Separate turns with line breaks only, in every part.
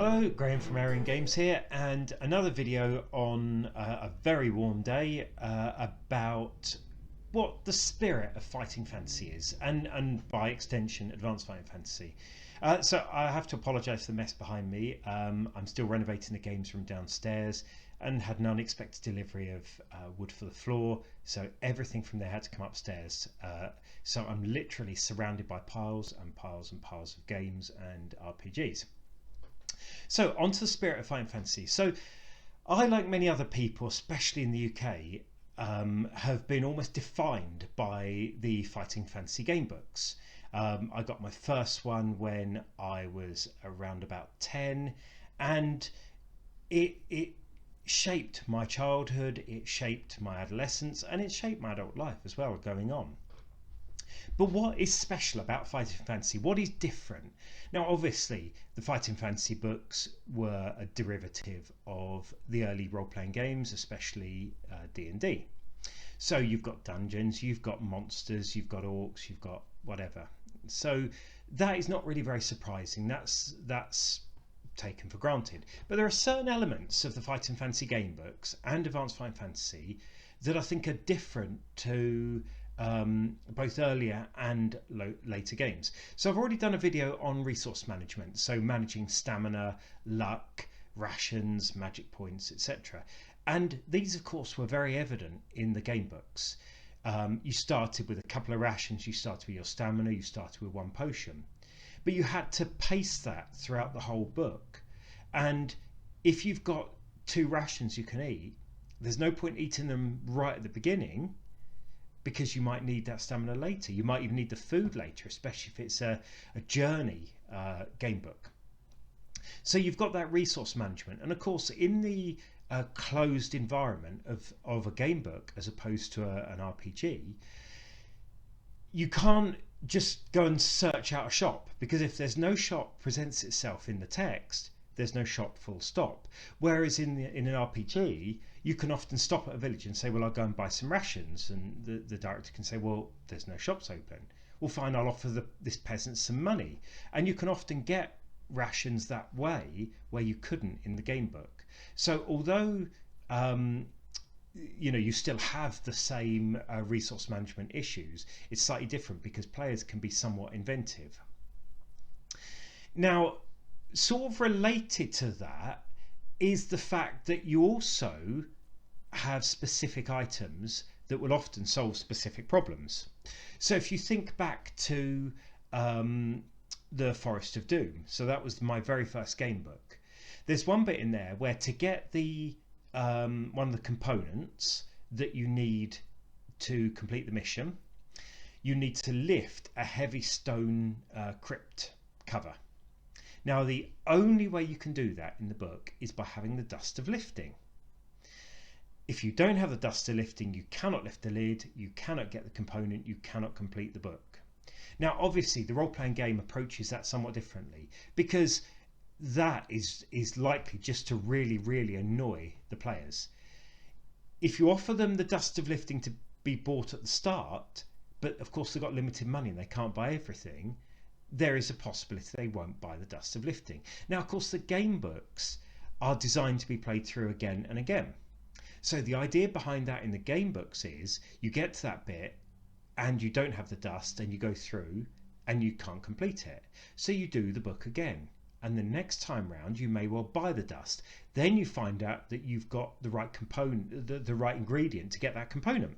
Hello, Graham from ArionGames here, and another video on a very warm day about what the spirit of fighting fantasy is, and by extension, advanced fighting fantasy. So I have to apologise for the mess behind me. I'm still renovating the games room downstairs and had an unexpected delivery of wood for the floor, so everything from there had to come upstairs. So I'm literally surrounded by piles and piles and piles of games and RPGs. So on to the spirit of fighting fantasy. So I, like many other people, especially in the UK, have been almost defined by the fighting fantasy game books. I got my first one when I was around about 10, and it shaped my childhood, it shaped my adolescence, and it shaped my adult life as well going on. But what is special about fighting fantasy? What is different? Now, obviously, the fighting fantasy books were a derivative of the early role-playing games, especially D&D. So you've got dungeons, you've got monsters, you've got orcs, you've got whatever. So that is not really very surprising. That's taken for granted. But there are certain elements of the fighting fantasy game books and advanced fighting fantasy that I think are different to both earlier and later games. So I've already done a video on resource management, so managing stamina, luck, rations, magic points, etc. And these of course were very evident in the game books. You started with a couple of rations, you started with your stamina, you started with one potion, but you had to pace that throughout the whole book. And if you've got 2 rations you can eat, there's no point eating them right at the beginning, because you might need that stamina later. You might even need the food later, especially if it's a journey game book. So you've got that resource management, and of course in the closed environment of a game book as opposed to an RPG, you can't just go and search out a shop, because if there's no shop presents itself in the text, there's no shop full stop. Whereas in an RPG, you can often stop at a village and say, well, I'll go and buy some rations, and the director can say, well, there's no shops open. Well, fine, I'll offer this peasant some money. And you can often get rations that way where you couldn't in the game book. So although you still have the same resource management issues, it's slightly different because players can be somewhat inventive. Now, sort of related to that is the fact that you also have specific items that will often solve specific problems. So if you think back to the Forest of Doom, so that was my very first game book, there's one bit in there where to get the one of the components that you need to complete the mission, you need to lift a heavy stone crypt cover. Now, the only way you can do that in the book is by having the dust of lifting. If you don't have the dust of lifting, you cannot lift the lid, you cannot get the component, you cannot complete the book. Now, obviously, the role-playing game approaches that somewhat differently, because that is likely just to really, really annoy the players. If you offer them the dust of lifting to be bought at the start, but of course they've got limited money and they can't buy everything, there is a possibility they won't buy the dust of lifting. Now, of course, the game books are designed to be played through again and again. So the idea behind that in the game books is you get to that bit and you don't have the dust and you go through and you can't complete it. So you do the book again. And the next time round, you may well buy the dust. Then you find out that you've got the right component, the right ingredient to get that component.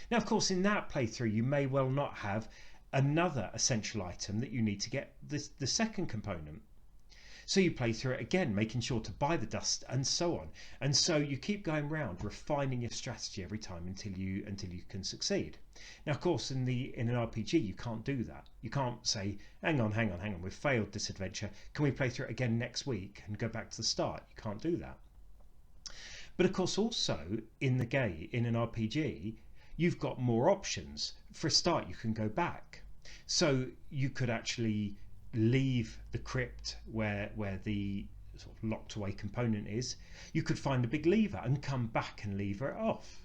Now, of course, in that playthrough, you may well not have another essential item that you need to get the second component. So you play through it again, making sure to buy the dust and so on. And so you keep going round, refining your strategy every time until you can succeed. Now, of course, in an RPG, you can't do that. You can't say, hang on, we've failed this adventure. Can we play through it again next week and go back to the start? You can't do that. But of course, also in an RPG, you've got more options. For a start, you can go back. So you could actually leave the crypt where the sort of locked away component is. You could find a big lever and come back and lever it off.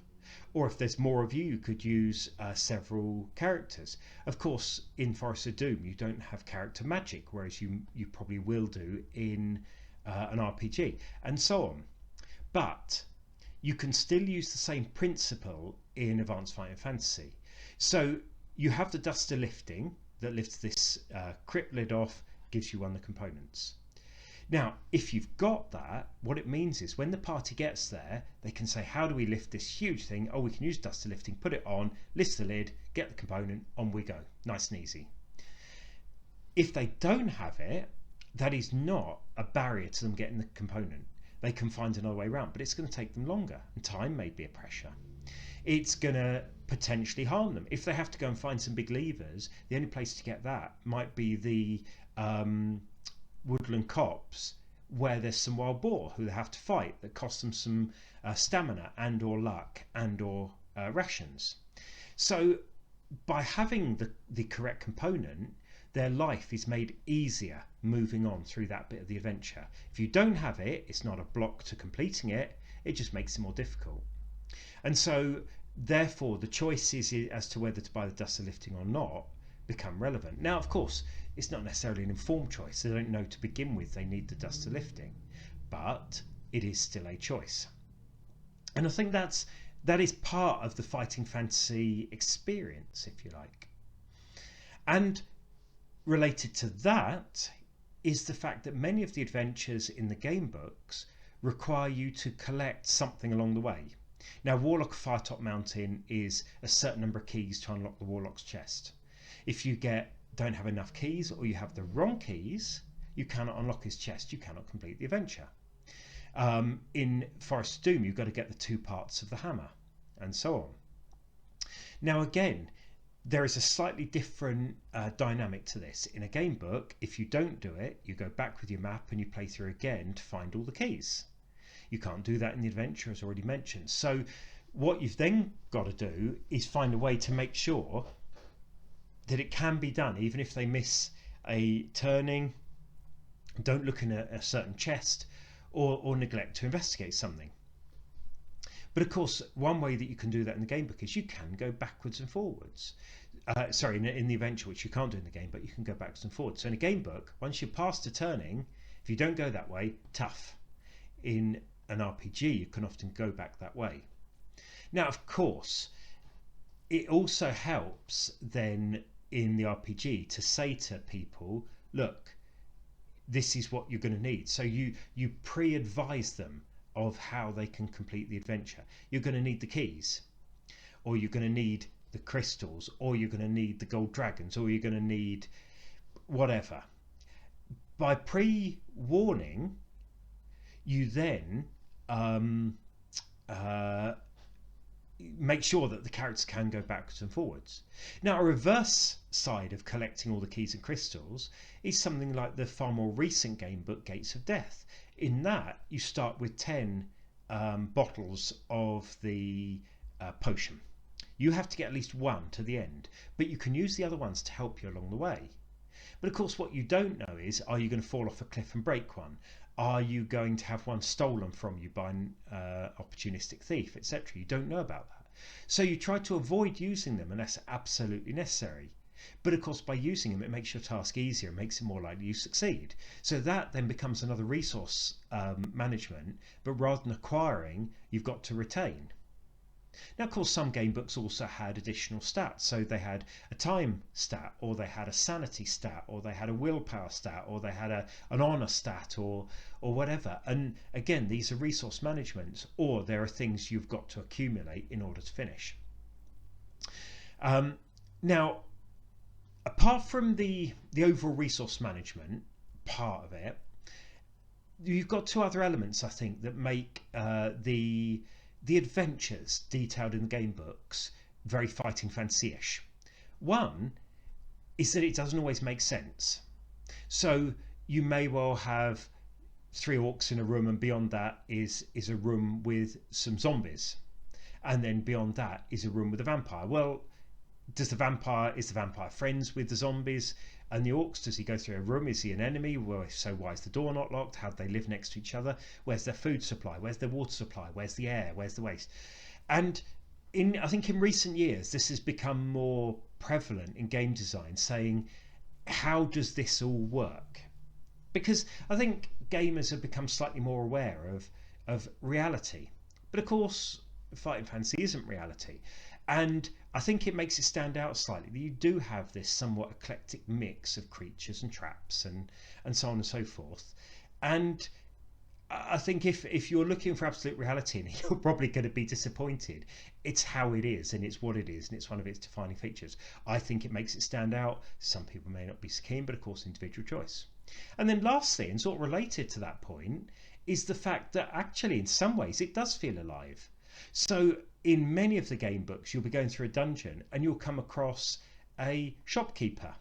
Or if there's more of you, you could use several characters. Of course, in Forest of Doom, you don't have character magic, whereas you probably will do in an RPG, and so on. But you can still use the same principle in Advanced Fighting Fantasy. So you have the duster lifting that lifts this crypt lid off, gives you one of the components. Now, if you've got that, what it means is when the party gets there, they can say, how do we lift this huge thing? Oh, we can use duster lifting, put it on, lift the lid, get the component, on we go. Nice and easy. If they don't have it, that is not a barrier to them getting the component. They can find another way around, but it's going to take them longer, and time may be a pressure. It's going to potentially harm them. If they have to go and find some big levers, the only place to get that might be the woodland copse, where there's some wild boar who they have to fight that costs them some stamina and or luck and or rations. So by having the correct component, their life is made easier moving on through that bit of the adventure. If you don't have it, it's not a block to completing it, it just makes it more difficult. And so therefore the choices as to whether to buy the duster lifting or not become relevant. Now, of course, it's not necessarily an informed choice. They don't know to begin with they need the duster lifting, but it is still a choice. And I think that is part of the fighting fantasy experience, if you like. And related to that is the fact that many of the adventures in the game books require you to collect something along the way. Now, Warlock of Firetop Mountain is a certain number of keys to unlock the Warlock's chest. If you don't have enough keys, or you have the wrong keys, you cannot unlock his chest, you cannot complete the adventure. In Forest of Doom, you've got to get the 2 parts of the hammer, and so on. Now again, there is a slightly different dynamic to this. In a game book, if you don't do it, you go back with your map and you play through again to find all the keys. You can't do that in the adventure, as already mentioned. So what you've then got to do is find a way to make sure that it can be done, even if they miss a turning, don't look in a certain chest, or neglect to investigate something. But of course, one way that you can do that in the game book is you can go backwards and forwards. In the adventure, which you can't do in the game, but you can go backwards and forwards. So in a game book, once you're past a turning, if you don't go that way, tough. In an RPG, you can often go back that way. Now, of course, it also helps then in the RPG to say to people, look, this is what you're going to need. So you pre-advise them of how they can complete the adventure. You're going to need the keys, or you're going to need the crystals, or you're going to need the gold dragons, or you're going to need whatever. By pre-warning, you then make sure that the characters can go backwards and forwards. Now, a reverse side of collecting all the keys and crystals is something like the far more recent game book Gates of Death. In that, you start with 10 bottles of the potion. You have to get at least 1 to the end, but you can use the other ones to help you along the way. But of course, what you don't know is, are you going to fall off a cliff and break one? Are you going to have one stolen from you by an opportunistic thief, etc.? You don't know about that. So you try to avoid using them unless absolutely necessary. But of course, by using them, it makes your task easier, it makes it more likely you succeed. So that then becomes another resource management, but rather than acquiring, you've got to retain. Now, of course, some game books also had additional stats. So they had a time stat, or they had a sanity stat, or they had a willpower stat, or they had an honor stat, or whatever. And again, these are resource management, or there are things you've got to accumulate in order to finish. Now, apart from the overall resource management part of it, you've got 2 other elements, I think, that make the adventures detailed in the game books very fighting fantasy-ish. One is that it doesn't always make sense. So you may well have 3 orcs in a room, and beyond that is a room with some zombies, and then beyond that is a room with a vampire. Well, is the vampire friends with the zombies and the orcs? Does he go through a room? Is he an enemy? Well, if so, why is the door not locked? How do they live next to each other? Where's their food supply? Where's their water supply? Where's the air? Where's the waste? And I think in recent years, this has become more prevalent in game design, saying, how does this all work? because I think gamers have become slightly more aware of reality. But of course, fighting fantasy isn't reality, and I think it makes it stand out slightly that you do have this somewhat eclectic mix of creatures and traps and so on and so forth. And I think if you're looking for absolute reality, and you're probably going to be disappointed. It's how it is, and it's what it is, and it's one of its defining features. I think it makes it stand out. Some people may not be so keen, but of course, individual choice. And then lastly, and sort of related to that point, is the fact that actually, in some ways, it does feel alive. So in many of the game books, you'll be going through a dungeon, and you'll come across a shopkeeper.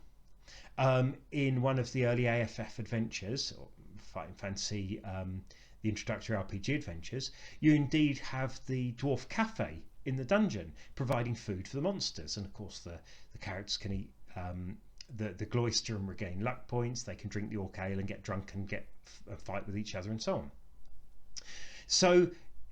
In one of the early AFF adventures, or Fighting Fantasy, the introductory RPG adventures, you indeed have the dwarf cafe in the dungeon providing food for the monsters, and of course the characters can eat the Gloucester and regain luck points. They can drink the orc ale and get drunk and get fight with each other and so on. So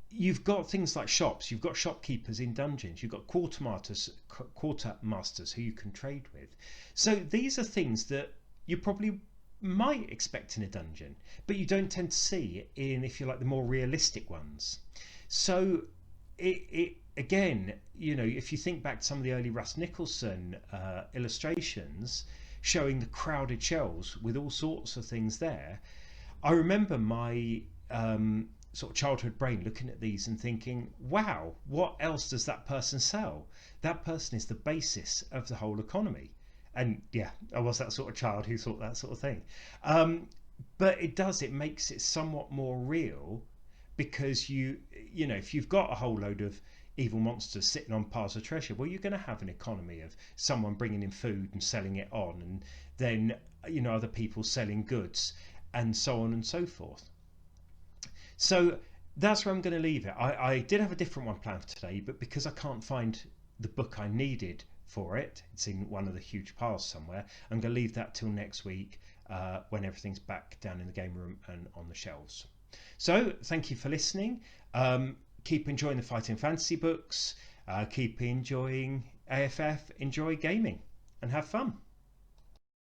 you've got things like shops, you've got shopkeepers in dungeons, you've got quartermasters who you can trade with. So these are things that you probably might expect in a dungeon, but you don't tend to see in, if you like, the more realistic ones. So it again, you know, if you think back to some of the early Russ Nicholson illustrations showing the crowded shelves with all sorts of things there, I remember my sort of childhood brain looking at these and thinking, wow, what else does that person sell? That person is the basis of the whole economy. And yeah, I was that sort of child who thought that sort of thing. But it makes it somewhat more real, because you know, if you've got a whole load of evil monsters sitting on piles of treasure, well, you're going to have an economy of someone bringing in food and selling it on, and then, you know, other people selling goods, and so on and so forth. So that's where I'm going to leave it. I did have a different one planned for today, but because I can't find the book I needed for it, it's in one of the huge piles somewhere, I'm going to leave that till next week, when everything's back down in the game room and on the shelves. So thank you for listening. Keep enjoying the Fighting Fantasy books, keep enjoying AFF, enjoy gaming, and have fun.